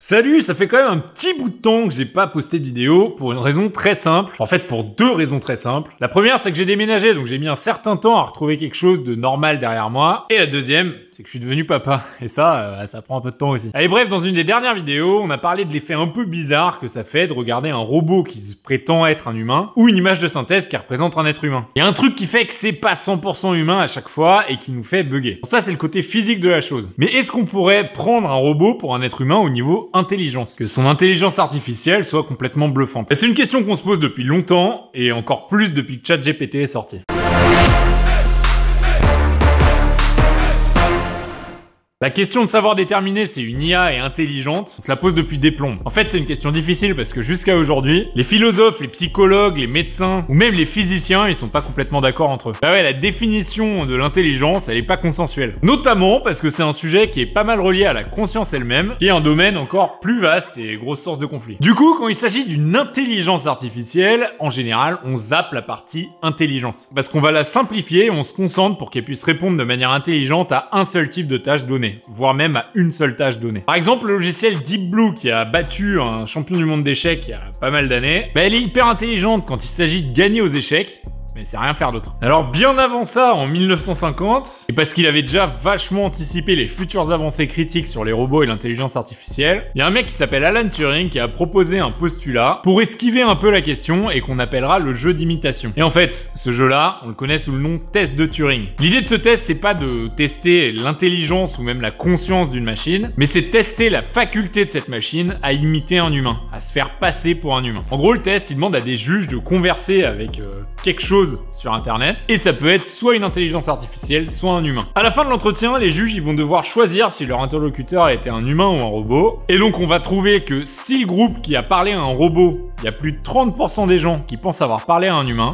Salut, ça fait quand même un petit bout de temps que j'ai pas posté de vidéo pour une raison très simple. En fait, pour deux raisons très simples. La première, c'est que j'ai déménagé, donc j'ai mis un certain temps à retrouver quelque chose de normal derrière moi. Et la deuxième, c'est que je suis devenu papa. Et ça prend un peu de temps aussi. Allez, bref, dans une des dernières vidéos, on a parlé de l'effet un peu bizarre que ça fait de regarder un robot qui se prétend être un humain ou une image de synthèse qui représente un être humain. Il y a un truc qui fait que c'est pas 100% humain à chaque fois et qui nous fait bugger. Ça, c'est le côté physique de la chose. Mais est-ce qu'on pourrait prendre un robot pour un être humain au niveau intelligence, que son intelligence artificielle soit complètement bluffante? C'est une question qu'on se pose depuis longtemps et encore plus depuis que ChatGPT est sorti. La question de savoir déterminer si une IA est intelligente, on se la pose depuis des plombes. En fait, c'est une question difficile parce que jusqu'à aujourd'hui, les philosophes, les psychologues, les médecins ou même les physiciens, ils sont pas complètement d'accord entre eux. Bah ouais, la définition de l'intelligence, elle est pas consensuelle. Notamment parce que c'est un sujet qui est pas mal relié à la conscience elle-même, qui est un domaine encore plus vaste et grosse source de conflit. Du coup, quand il s'agit d'une intelligence artificielle, en général, on zappe la partie intelligence. Parce qu'on va la simplifier et on se concentre pour qu'elle puisse répondre de manière intelligente à un seul type de tâche donnée, voire même à une seule tâche donnée. Par exemple, le logiciel Deep Blue qui a battu un champion du monde d'échecs il y a pas mal d'années, elle est hyper intelligente quand il s'agit de gagner aux échecs, mais c'est rien faire d'autre. Alors bien avant ça, en 1950, et parce qu'il avait déjà vachement anticipé les futures avancées critiques sur les robots et l'intelligence artificielle, il y a un mec qui s'appelle Alan Turing qui a proposé un postulat pour esquiver un peu la question et qu'on appellera le jeu d'imitation. Et en fait, ce jeu-là, on le connaît sous le nom test de Turing. L'idée de ce test, c'est pas de tester l'intelligence ou même la conscience d'une machine, mais c'est de tester la faculté de cette machine à imiter un humain, à se faire passer pour un humain. En gros, le test, il demande à des juges de converser avec quelque chose sur internet, et ça peut être soit une intelligence artificielle, soit un humain. À la fin de l'entretien, les juges ils vont devoir choisir si leur interlocuteur était un humain ou un robot, et donc on va trouver que si le groupe qui a parlé à un robot, il y a plus de 30% des gens qui pensent avoir parlé à un humain,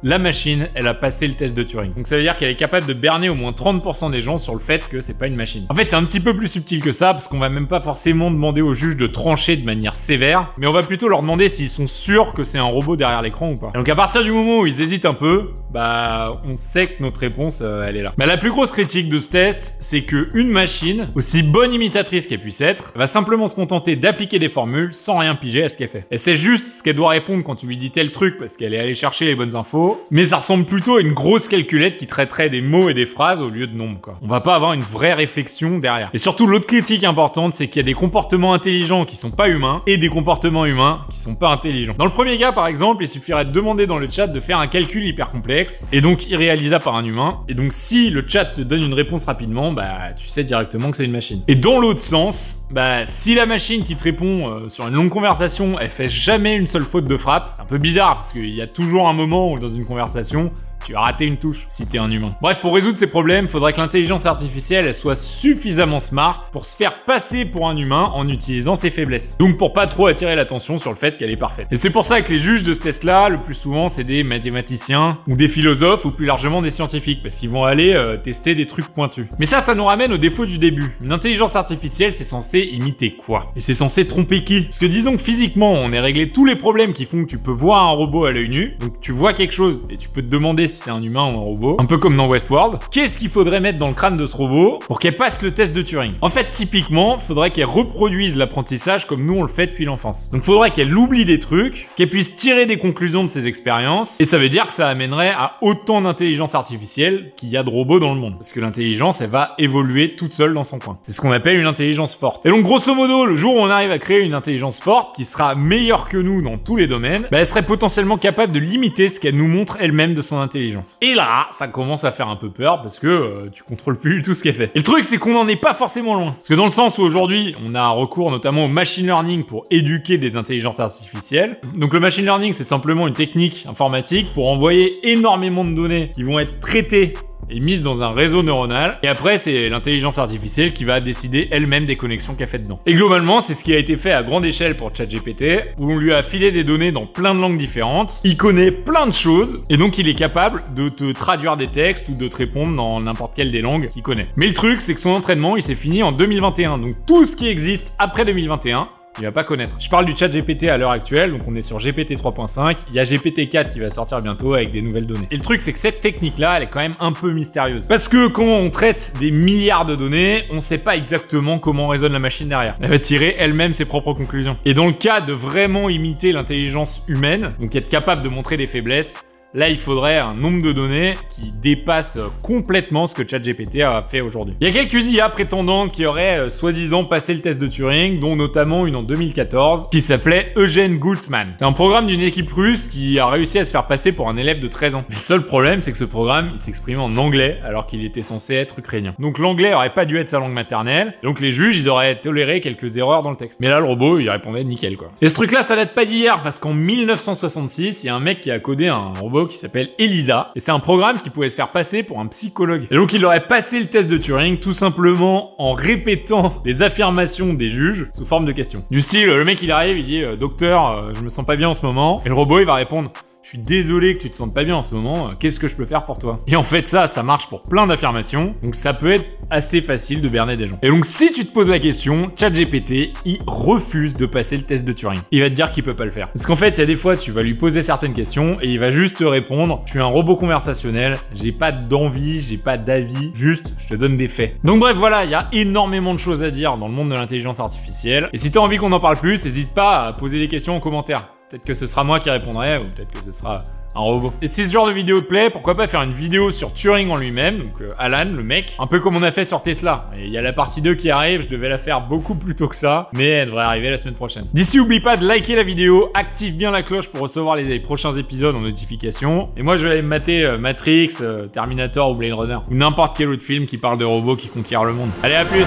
la machine, elle a passé le test de Turing. Donc ça veut dire qu'elle est capable de berner au moins 30% des gens sur le fait que c'est pas une machine. En fait, c'est un petit peu plus subtil que ça, parce qu'on va même pas forcément demander aux juges de trancher de manière sévère, mais on va plutôt leur demander s'ils sont sûrs que c'est un robot derrière l'écran ou pas. Et donc à partir du moment où ils hésitent un peu, on sait que notre réponse, elle est là. La plus grosse critique de ce test, c'est que une machine, aussi bonne imitatrice qu'elle puisse être, va simplement se contenter d'appliquer des formules sans rien piger à ce qu'elle fait. Elle sait juste ce qu'elle doit répondre quand tu lui dis tel truc, parce qu'elle est allée chercher les bonnes infos, mais ça ressemble plutôt à une grosse calculette qui traiterait des mots et des phrases au lieu de nombres, quoi. On va pas avoir une vraie réflexion derrière. Et surtout, l'autre critique importante, c'est qu'il y a des comportements intelligents qui sont pas humains et des comportements humains qui sont pas intelligents. Dans le premier cas, par exemple, il suffirait de demander dans le chat de faire un calcul hyper complexe et donc irréalisable par un humain. Et donc, si le chat te donne une réponse rapidement, tu sais directement que c'est une machine. Et dans l'autre sens, si la machine qui te répond sur une longue conversation, elle fait jamais une seule faute de frappe, c'est un peu bizarre parce qu'il y a toujours un moment où dans une conversation, tu as raté une touche si t'es un humain. Bref, pour résoudre ces problèmes, faudrait que l'intelligence artificielle elle soit suffisamment smart pour se faire passer pour un humain en utilisant ses faiblesses. Donc pour pas trop attirer l'attention sur le fait qu'elle est parfaite. Et c'est pour ça que les juges de ce test-là, le plus souvent, c'est des mathématiciens ou des philosophes ou plus largement des scientifiques parce qu'ils vont aller tester des trucs pointus. Mais ça nous ramène au défaut du début. Une intelligence artificielle, c'est censé imiter quoi? Et c'est censé tromper qui? Parce que disons que physiquement, on ait réglé tous les problèmes qui font que tu peux voir un robot à l'œil nu, donc tu vois quelque chose et tu peux te demander si c'est un humain ou un robot, un peu comme dans Westworld. Qu'est-ce qu'il faudrait mettre dans le crâne de ce robot pour qu'elle passe le test de Turing? En fait, typiquement, faudrait qu'elle reproduise l'apprentissage comme nous on le fait depuis l'enfance. Donc faudrait qu'elle oublie des trucs, qu'elle puisse tirer des conclusions de ses expériences, et ça veut dire que ça amènerait à autant d'intelligence artificielle qu'il y a de robots dans le monde. Parce que l'intelligence, elle va évoluer toute seule dans son coin. C'est ce qu'on appelle une intelligence forte. Et donc grosso modo, le jour où on arrive à créer une intelligence forte qui sera meilleure que nous dans tous les domaines, elle serait potentiellement capable de limiter ce qu'elle nous montre elle-même de son intelligence. Et là, ça commence à faire un peu peur parce que tu contrôles plus du tout ce qu'elle fait. Et le truc, c'est qu'on n'en est pas forcément loin. Parce que dans le sens où aujourd'hui, on a recours notamment au machine learning pour éduquer des intelligences artificielles. Donc le machine learning, c'est simplement une technique informatique pour envoyer énormément de données qui vont être traitées et mise dans un réseau neuronal, et après c'est l'intelligence artificielle qui va décider elle-même des connexions qu'elle fait dedans. Et globalement, c'est ce qui a été fait à grande échelle pour ChatGPT, où on lui a filé des données dans plein de langues différentes, il connaît plein de choses, et donc il est capable de te traduire des textes ou de te répondre dans n'importe quelle des langues qu'il connaît. Mais le truc, c'est que son entraînement, il s'est fini en 2021, donc tout ce qui existe après 2021, il va pas connaître. Je parle du chat GPT à l'heure actuelle, donc on est sur GPT 3.5, il y a GPT 4 qui va sortir bientôt avec des nouvelles données. Et le truc, c'est que cette technique-là, elle est quand même un peu mystérieuse. Parce que quand on traite des milliards de données, on sait pas exactement comment raisonne la machine derrière. Elle va tirer elle-même ses propres conclusions. Et dans le cas de vraiment imiter l'intelligence humaine, donc être capable de montrer des faiblesses, là, il faudrait un nombre de données qui dépasse complètement ce que ChatGPT a fait aujourd'hui. Il y a quelques IA prétendants qui auraient soi-disant passé le test de Turing, dont notamment une en 2014, qui s'appelait Eugene Gultzman. C'est un programme d'une équipe russe qui a réussi à se faire passer pour un élève de 13 ans. Le seul problème, c'est que ce programme, il s'exprimait en anglais, alors qu'il était censé être ukrainien. Donc l'anglais aurait pas dû être sa langue maternelle, et donc les juges, ils auraient toléré quelques erreurs dans le texte. Mais là, le robot, il répondait nickel, quoi. Et ce truc-là, ça date pas d'hier, parce qu'en 1966, il y a un mec qui a codé un robot qui s'appelle Elisa, et c'est un programme qui pouvait se faire passer pour un psychologue. Et donc il aurait passé le test de Turing tout simplement en répétant les affirmations des juges sous forme de questions. Du style, le mec il arrive, il dit docteur, je me sens pas bien en ce moment, et le robot il va répondre je suis désolé que tu te sentes pas bien en ce moment, qu'est-ce que je peux faire pour toi? Et en fait ça marche pour plein d'affirmations, donc ça peut être assez facile de berner des gens. Et donc si tu te poses la question, ChatGPT, il refuse de passer le test de Turing. Il va te dire qu'il peut pas le faire. Parce qu'en fait, il y a des fois, tu vas lui poser certaines questions et il va juste te répondre, je suis un robot conversationnel, j'ai pas d'envie, j'ai pas d'avis, juste je te donne des faits. Donc bref, voilà, il y a énormément de choses à dire dans le monde de l'intelligence artificielle. Et si tu as envie qu'on en parle plus, n'hésite pas à poser des questions en commentaire. Peut-être que ce sera moi qui répondrai, ou peut-être que ce sera un robot. Et si ce genre de vidéo te plaît, pourquoi pas faire une vidéo sur Turing en lui-même, donc Alan, le mec, un peu comme on a fait sur Tesla. Et il y a la partie 2 qui arrive, je devais la faire beaucoup plus tôt que ça, mais elle devrait arriver la semaine prochaine. D'ici, oublie pas de liker la vidéo, active bien la cloche pour recevoir les prochains épisodes en notification. Et moi, je vais aller me mater Matrix, Terminator ou Blade Runner, ou n'importe quel autre film qui parle de robots qui conquièrent le monde. Allez, à plus!